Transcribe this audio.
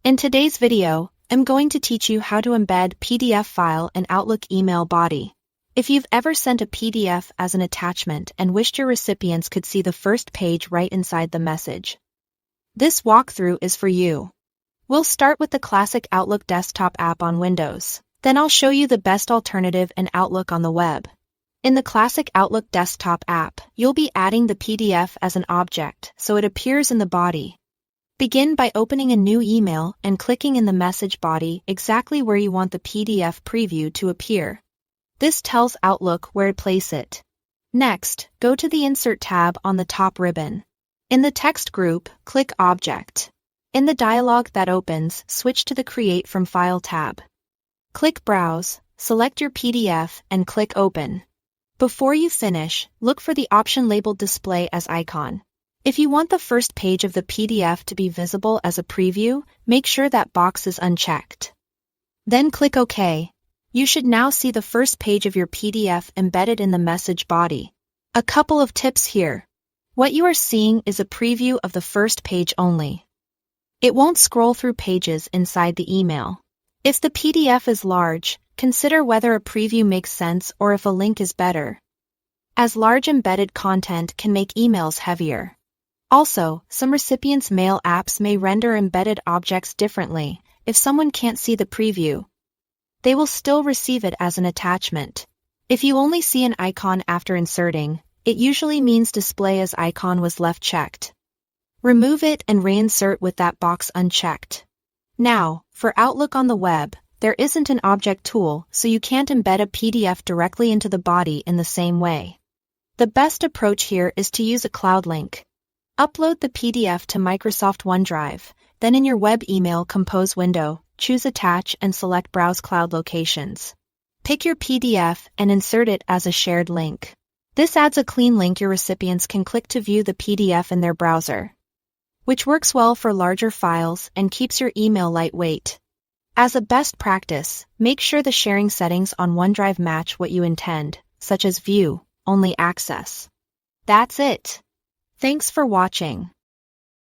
In today's video, I'm going to teach you how to embed PDF file in Outlook email body. If you've ever sent a PDF as an attachment and wished your recipients could see the first page right inside the message, this walkthrough is for you. We'll start with the classic Outlook desktop app on Windows. Then I'll show you the best alternative in Outlook on the web. In the classic Outlook desktop app, you'll be adding the PDF as an object so it appears in the body. Begin by opening a new email and clicking in the message body exactly where you want the PDF preview to appear. This tells Outlook where to place it. Next, go to the Insert tab on the top ribbon. In the text group, click Object. In the dialog that opens, switch to the Create from File tab. Click Browse, select your PDF, and click Open. Before you finish, look for the option labeled Display as icon. If you want the first page of the PDF to be visible as a preview, make sure that box is unchecked. Then click OK. You should now see the first page of your PDF embedded in the message body. A couple of tips here. What you are seeing is a preview of the first page only. It won't scroll through pages inside the email. If the PDF is large, consider whether a preview makes sense or if a link is better, as large embedded content can make emails heavier. Also, some recipients' mail apps may render embedded objects differently. If someone can't see the preview, they will still receive it as an attachment. If you only see an icon after inserting, it usually means Display as icon was left checked. Remove it and reinsert with that box unchecked. Now, for Outlook on the web, there isn't an object tool, so you can't embed a PDF directly into the body in the same way. The best approach here is to use a cloud link. Upload the PDF to Microsoft OneDrive, then in your web email compose window, choose Attach and select Browse Cloud Locations. Pick your PDF and insert it as a shared link. This adds a clean link your recipients can click to view the PDF in their browser, which works well for larger files and keeps your email lightweight. As a best practice, make sure the sharing settings on OneDrive match what you intend, such as View Only Access. That's it. Thanks for watching.